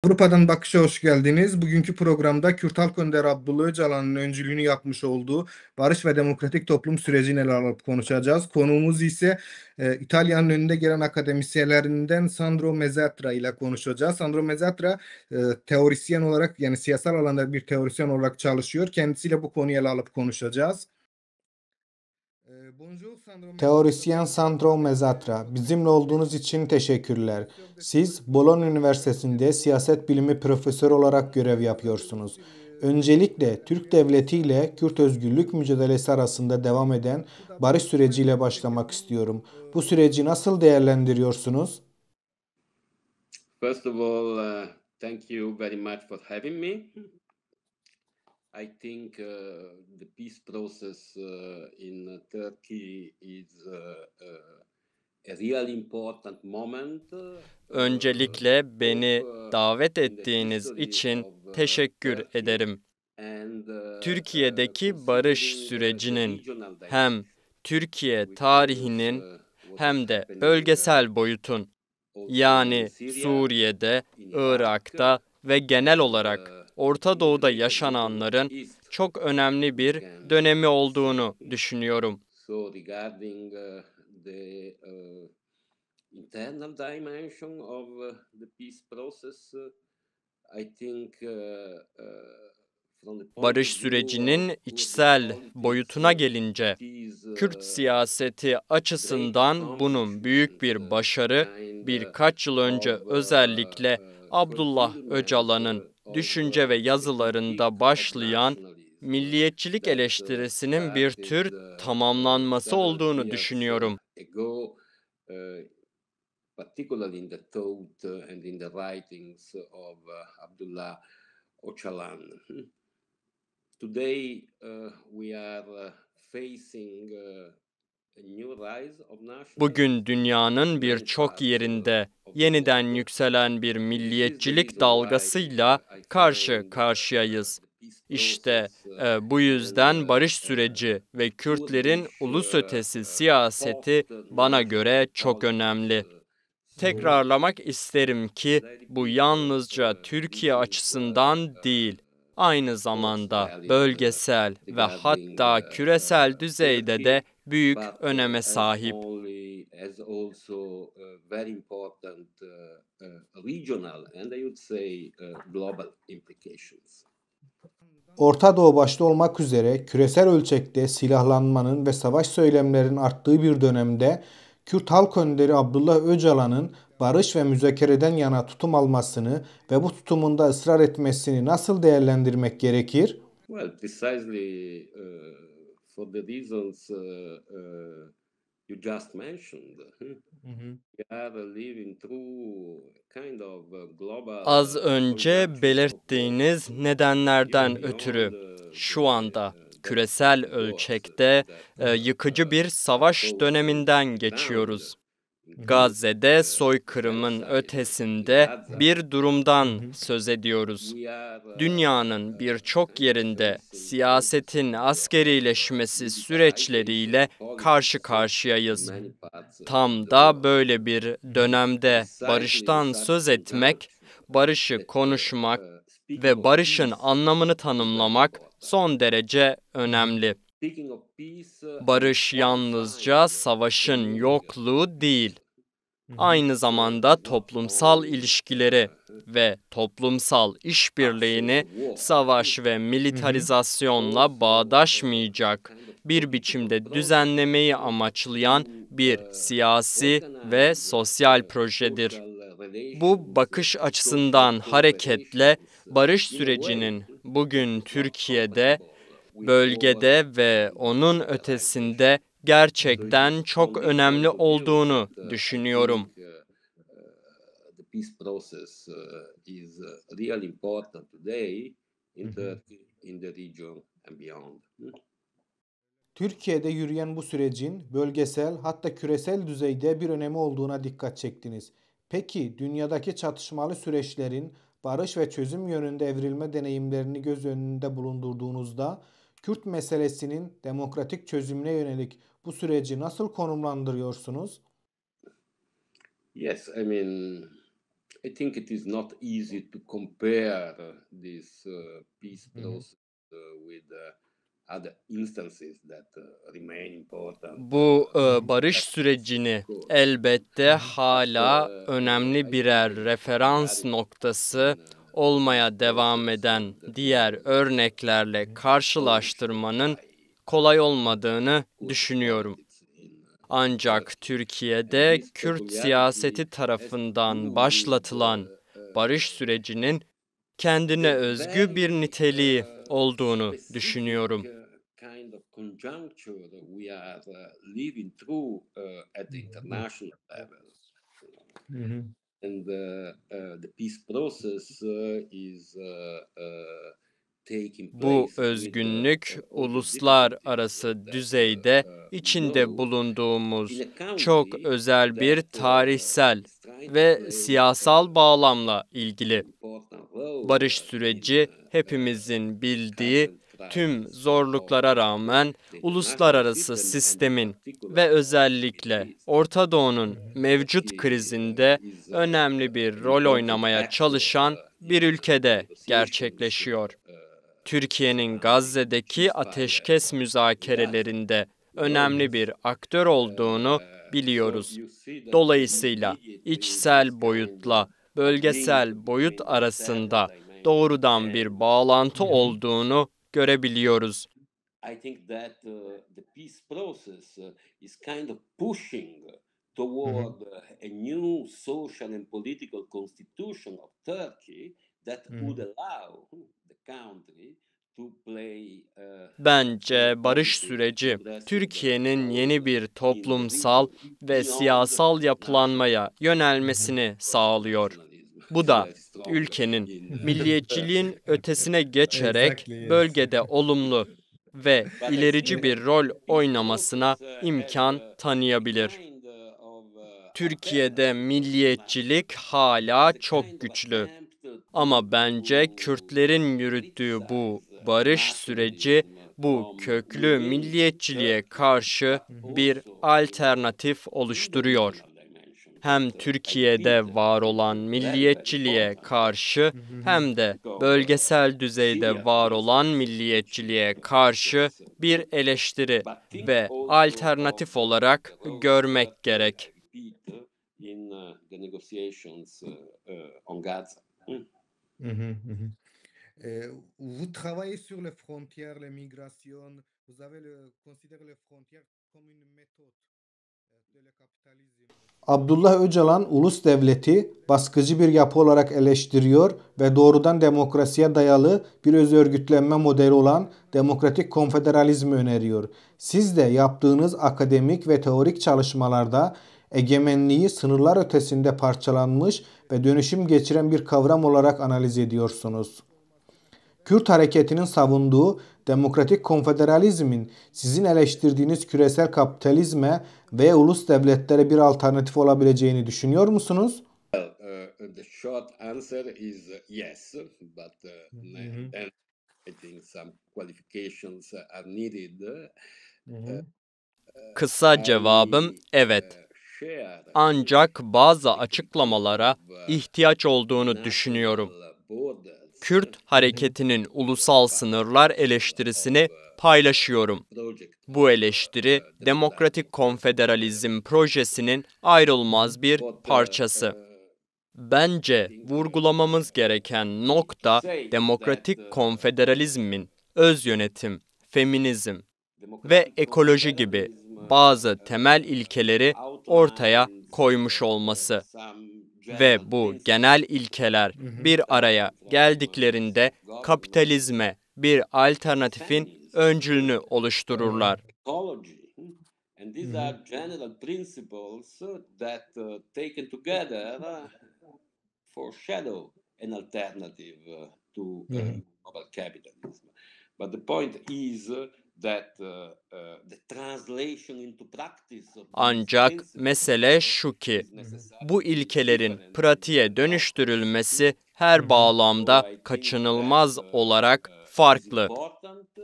Avrupa'dan Bakış'a hoş geldiniz. Bugünkü programda Kürt Halk Önderi Abdullah Öcalan'ın öncülüğünü yapmış olduğu barış ve demokratik toplum sürecini ele alıp konuşacağız. Konuğumuz ise İtalya'nın önünde gelen akademisyenlerinden Sandro Mezzatra ile konuşacağız. Sandro Mezzatra teorisyen olarak, yani siyasal alanda bir teorisyen olarak çalışıyor. Kendisiyle bu konuyu ele alıp konuşacağız. Bonjour Sandro Teorisyen Sandro Mezzatra, bizimle olduğunuz için teşekkürler. Siz Bologna Üniversitesi'nde siyaset bilimi profesörü olarak görev yapıyorsunuz. Öncelikle Türk Devleti ile Kürt özgürlük mücadelesi arasında devam eden barış süreciyle başlamak istiyorum. Bu süreci nasıl değerlendiriyorsunuz? First of all, thank you very much for having me. I think the peace process in Turkey is a really important moment. Öncelikle beni davet ettiğiniz için teşekkür ederim. Türkiye'deki barış sürecinin hem Türkiye tarihinin hem de bölgesel boyutun, yani Suriye'de, Irak'ta ve genel olarak Orta Doğu'da yaşananların çok önemli bir dönemi olduğunu düşünüyorum. So regarding the internal dimension of the peace process, I think from the point Barış of view sürecinin of içsel politics, boyutuna gelince, it is, Kürt siyaseti açısından bunun büyük bir başarı, birkaç yıl önce özellikle Abdullah Öcalan'ın düşünce ve yazılarında başlayan milliyetçilik eleştirisinin bir tür tamamlanması olduğunu düşünüyorum. Particularly in the thought and in the writings of Abdullah Öcalan. Today we are facing a new rise of nationalism. Bugün dünyanın birçok yerinde yeniden yükselen bir milliyetçilik dalgasıyla karşı karşıyayız. İşte bu yüzden barış süreci ve Kürtlerin ulus ötesi siyaseti bana göre çok önemli. Tekrarlamak isterim ki bu yalnızca Türkiye açısından değil, aynı zamanda bölgesel ve hatta küresel düzeyde de büyük öneme sahip. As also very important regional and I would say global implications. Orta Doğu başta olmak üzere küresel ölçekte silahlanmanın ve savaş söylemlerinin arttığı bir dönemde Kürt Halk Önderi Abdullah Öcalan'ın barış ve müzakereden yana tutum almasını ve bu tutumunda ısrar etmesini nasıl değerlendirmek gerekir? Well, precisely for the reasons you just mentioned. We are living through kind of global Az önce belirttiğiniz nedenlerden ötürü şu anda küresel ölçekte yıkıcı bir savaş döneminden geçiyoruz. Gazze'de soykırımın ötesinde bir durumdan söz ediyoruz. Dünyanın birçok yerinde siyasetin askerileşmesi süreçleriyle karşı karşıyayız. Tam da böyle bir dönemde barıştan söz etmek, barışı konuşmak ve barışın anlamını tanımlamak son derece önemli. Barış yalnızca savaşın yokluğu değil, aynı zamanda toplumsal ilişkileri ve toplumsal işbirliğini savaş ve militarizasyonla bağdaşmayacak bir biçimde düzenlemeyi amaçlayan bir siyasi ve sosyal projedir. Bu bakış açısından hareketle barış sürecinin bugün Türkiye'de, bölgede ve onun ötesinde gerçekten çok önemli olduğunu düşünüyorum. The peace process is really important today in Turkey, in the region and beyond. Türkiye'de yürüyen bu sürecin bölgesel hatta küresel düzeyde bir önemi olduğuna dikkat çektiniz. Peki dünyadaki çatışmalı süreçlerin barış ve çözüm yönünde evrilme deneyimlerini göz önünde bulundurduğunuzda Kürt meselesinin demokratik çözümüne yönelik bu süreci nasıl konumlandırıyorsunuz? Yes, I mean, I think it is not easy to compare this peace process with other instances that remain important. Bu barış sürecini elbette hala önemli birer referans noktası olmaya devam eden diğer örneklerle karşılaştırmanın kolay olmadığını düşünüyorum. Ancak Türkiye'de Kürt siyaseti tarafından başlatılan barış sürecinin kendine özgü bir niteliği olduğunu düşünüyorum. Kind of conjuncture we are living through at the international level. And the peace process is taking place. Bu özgünlük uluslararası düzeyde içinde bulunduğumuz çok özel bir tarihsel ve siyasal bağlamla ilgili. Barış süreci hepimizin bildiği tüm zorluklara rağmen uluslararası sistemin ve özellikle Orta Doğu'nun mevcut krizinde önemli bir rol oynamaya çalışan bir ülkede gerçekleşiyor. Türkiye'nin Gazze'deki ateşkes müzakerelerinde önemli bir aktör olduğunu biliyoruz. Dolayısıyla içsel boyutla bölgesel boyut arasında doğrudan bir bağlantı olduğunu görebiliyoruz. I think that the peace process is kind of pushing toward a new social and political constitution of Turkey that would allow the country to play. Bence barış süreci Türkiye'nin yeni bir toplumsal ve siyasal yapılanmaya yönelmesini sağlıyor. Bu da ülkenin milliyetçiliğin ötesine geçerek bölgede olumlu ve ilerici bir rol oynamasına imkan tanıyabilir. Türkiye'de milliyetçilik hala çok güçlü. Ama bence Kürtlerin yürüttüğü bu barış süreci bu köklü milliyetçiliğe karşı bir alternatif oluşturuyor. Hem Türkiye'de var olan milliyetçiliğe karşı hem de bölgesel düzeyde var olan milliyetçiliğe karşı bir eleştiri ve alternatif olarak görmek gerek. In the negotiations on Gaza. Vous travaillez sur les frontières, les migrations. Vous avez considéré les frontières comme une méthode de le capitalisme. Abdullah Öcalan ulus devleti baskıcı bir yapı olarak eleştiriyor ve doğrudan demokrasiye dayalı bir özörgütlenme modeli olan demokratik konfederalizmi öneriyor. Siz de yaptığınız akademik ve teorik çalışmalarda egemenliği sınırlar ötesinde parçalanmış ve dönüşüm geçiren bir kavram olarak analiz ediyorsunuz. Kürt hareketinin savunduğu demokratik konfederalizmin sizin eleştirdiğiniz küresel kapitalizme ve ulus devletlere bir alternatif olabileceğini düşünüyor musunuz? The short answer is yes, but then I think some qualifications are needed. Kısa cevabım evet. Ancak bazı açıklamalara ihtiyaç olduğunu düşünüyorum. Kürt hareketinin ulusal sınırlar eleştirisini paylaşıyorum. Bu eleştiri demokratik konfederalizm projesinin ayrılmaz bir parçası. Bence vurgulamamız gereken nokta demokratik konfederalizmin öz yönetim, feminizm ve ekoloji gibi bazı temel ilkeleri ortaya koymuş olması. Ve bu genel ilkeler bir araya geldiklerinde kapitalizme bir alternatifin öncülünü oluştururlar. And these are general principles that taken together foreshadow an alternative to global capitalism. But the point is that the translation into practice of Ancak mesele şu ki, bu ilkelerin pratiğe dönüştürülmesi her bağlamda kaçınılmaz olarak farklı.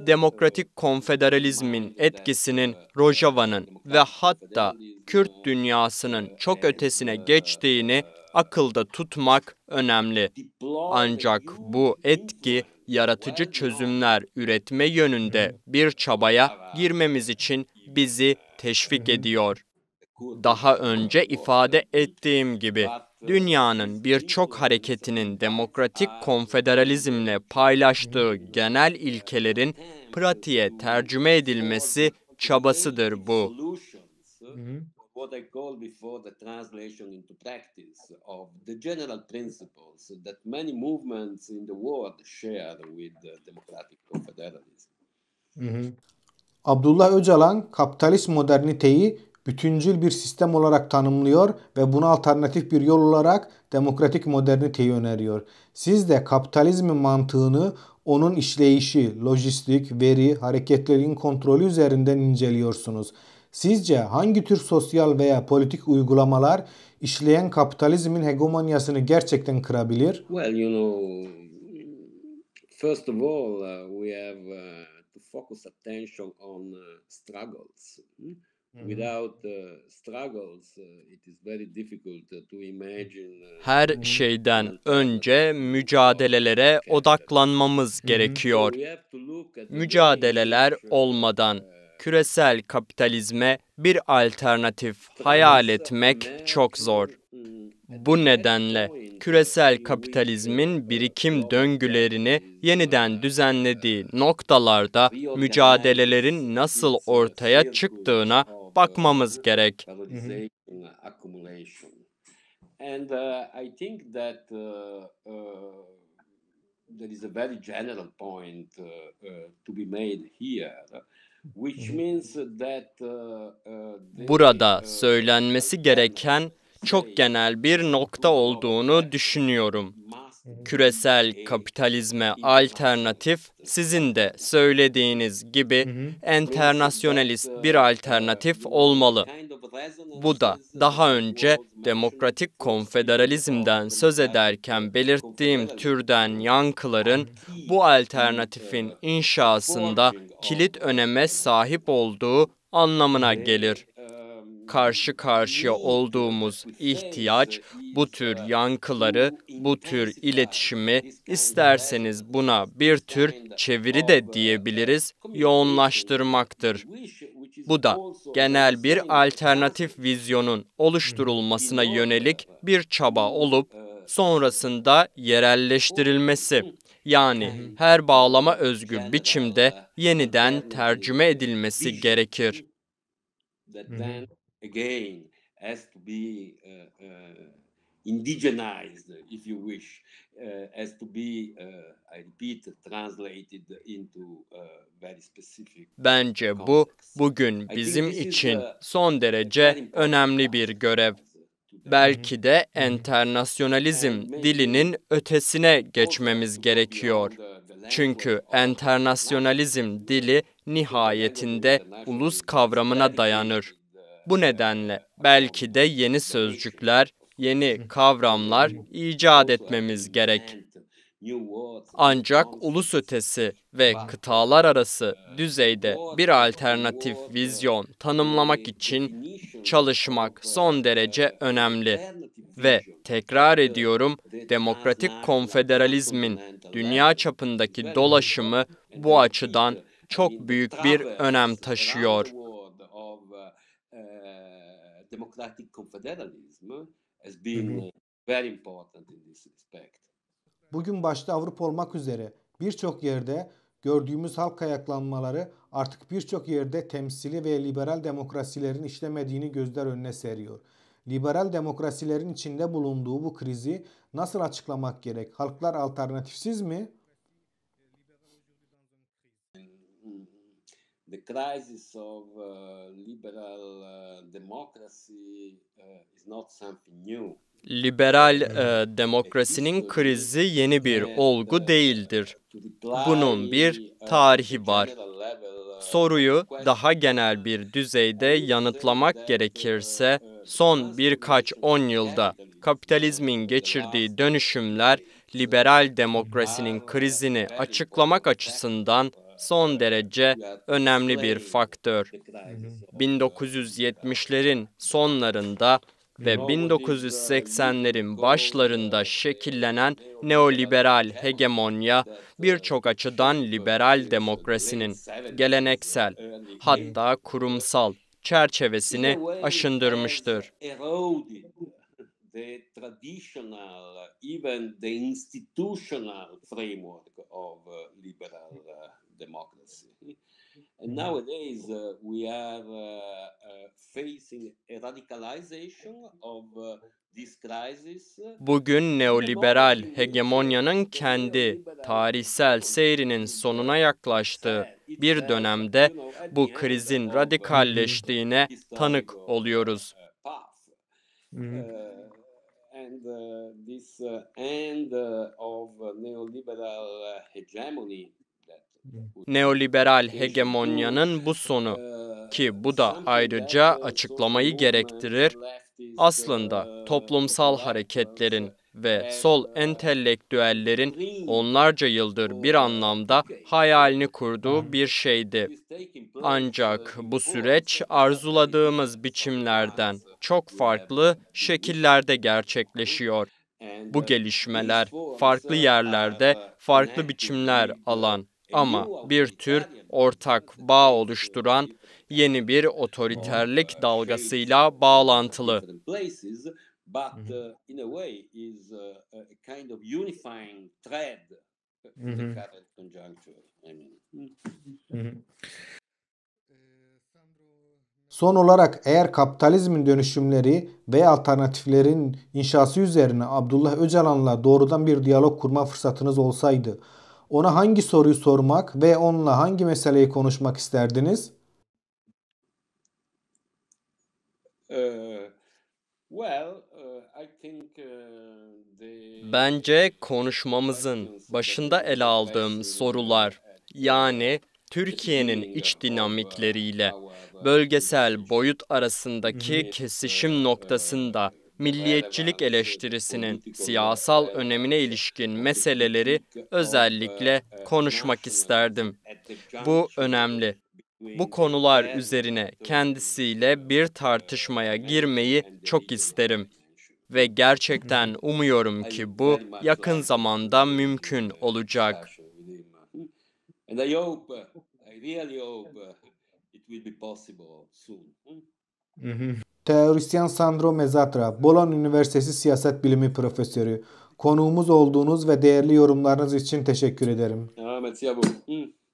Demokratik konfederalizmin etkisinin Rojava'nın ve hatta Kürt dünyasının çok ötesine geçtiğini akılda tutmak önemli. Ancak bu etki, yaratıcı çözümler üretme yönünde bir çabaya girmemiz için bizi teşvik ediyor. Daha önce ifade ettiğim gibi, dünyanın birçok hareketinin demokratik konfederalizmle paylaştığı genel ilkelerin pratiğe tercüme edilmesi çabasıdır bu. What I called before the translation into practice of the general principles that many movements in the world share with the democratic confederalism. Abdullah Öcalan, kapitalist moderniteyi bütüncül bir sistem olarak tanımlıyor ve buna alternatif bir yol olarak demokratik moderniteyi öneriyor. Siz de kapitalizmin mantığını onun işleyişi, lojistik, veri, hareketlerin kontrolü üzerinden inceliyorsunuz. Sizce hangi tür sosyal veya politik uygulamalar işleyen kapitalizmin hegemonyasını gerçekten kırabilir? Well, first of all, we have to focus attention on struggles. Without struggles, it is very difficult to imagine. Her şeyden önce mücadelelere odaklanmamız gerekiyor. Mücadeleler olmadan küresel kapitalizme bir alternatif hayal etmek çok zor. Bu nedenle küresel kapitalizmin birikim döngülerini yeniden düzenlediği noktalarda mücadelelerin nasıl ortaya çıktığına bakmamız gerek. And I think that there is a very general point to be made here, which means that burada söylenmesi gereken çok genel bir nokta olduğunu düşünüyorum. Küresel kapitalizme alternatif, sizin de söylediğiniz gibi enternasyonalist bir alternatif olmalı. Bu da daha önce demokratik konfederalizmden söz ederken belirttiğim türden yankıların bu alternatifin inşasında kilit öneme sahip olduğu anlamına gelir. Karşı karşıya olduğumuz ihtiyaç, bu tür yankıları, bu tür iletişimi, isterseniz buna bir tür çeviri de diyebiliriz, yoğunlaştırmaktır. Bu da genel bir alternatif vizyonun oluşturulmasına yönelik bir çaba olup, sonrasında yerelleştirilmesi, yani her bağlama özgü biçimde yeniden tercüme edilmesi gerekir. Again has to be indigenized, if you wish, has to be, I repeat, translated into very specific. Bence bu bugün bizim için son derece önemli bir görev. Belki de enternasyonalizm dilinin ötesine geçmemiz gerekiyor. Çünkü enternasyonalizm dili nihayetinde ulus kavramına dayanır. Bu nedenle belki de yeni sözcükler, yeni kavramlar icat etmemiz gerek. Ancak ulus ötesi ve kıtalar arası düzeyde bir alternatif vizyon tanımlamak için çalışmak son derece önemli. Ve tekrar ediyorum, demokratik konfederalizmin dünya çapındaki dolaşımı bu açıdan çok büyük bir önem taşıyor. Democratic confederalism has been very important in this respect. Bugün başta Avrupa olmak üzere birçok yerde gördüğümüz halk ayaklanmaları artık birçok yerde temsili ve liberal demokrasilerin işlemediğini gözler önüne seriyor. Liberal demokrasilerin içinde bulunduğu bu krizi nasıl açıklamak gerek? Halklar alternatifsiz mi? The crisis of liberal democracy is not something new. Liberal demokrasinin krizi yeni bir olgu değildir. Bunun bir tarihi var. Soruyu daha genel bir düzeyde yanıtlamak gerekirse, son birkaç 10 yılda kapitalizmin geçirdiği dönüşümler, liberal demokrasinin krizini açıklamak açısından son derece önemli bir faktör. 1970'lerin sonlarında ve 1980'lerin başlarında şekillenen neoliberal hegemonya birçok açıdan liberal demokrasinin geleneksel, hatta kurumsal çerçevesini aşındırmıştır. The traditional, even the institutional framework of liberal democracy. And nowadays we are facing a radicalization of this crisis. Bugün neoliberal hegemonyanın kendi tarihsel seyrinin sonuna yaklaştığı bir dönemde bu krizin radikalleştiğine tanık oluyoruz. And this end of neoliberal hegemony. Neoliberal hegemonyanın bu sonu, ki bu da ayrıca açıklamayı gerektirir, aslında toplumsal hareketlerin ve sol entelektüellerin onlarca yıldır bir anlamda hayalini kurduğu bir şeydi. Ancak bu süreç arzuladığımız biçimlerden çok farklı şekillerde gerçekleşiyor. Bu gelişmeler farklı yerlerde farklı biçimler alan ama bir tür ortak bağ oluşturan yeni bir otoriterlik dalgasıyla bağlantılı. But in a way is a kind of unifying thread in the current conjuncture. Son olarak eğer kapitalizmin dönüşümleri ve alternatiflerin inşası üzerine Abdullah Öcalan'la doğrudan bir diyalog kurma fırsatınız olsaydı, ona hangi soruyu sormak ve onunla hangi meseleyi konuşmak isterdiniz? Bence konuşmamızın başında ele aldığım sorular, yani Türkiye'nin iç dinamikleriyle bölgesel boyut arasındaki kesişim noktasında milliyetçilik eleştirisinin siyasal önemine ilişkin meseleleri özellikle konuşmak isterdim. Bu önemli. Bu konular üzerine kendisiyle bir tartışmaya girmeyi çok isterim. Ve gerçekten umuyorum ki bu yakın zamanda mümkün olacak. Teorisyen Sandro Mezzatra, Bologna Üniversitesi Siyaset Bilimi Profesörü. Konuğumuz olduğunuz ve değerli yorumlarınız için teşekkür ederim. Merci à vous.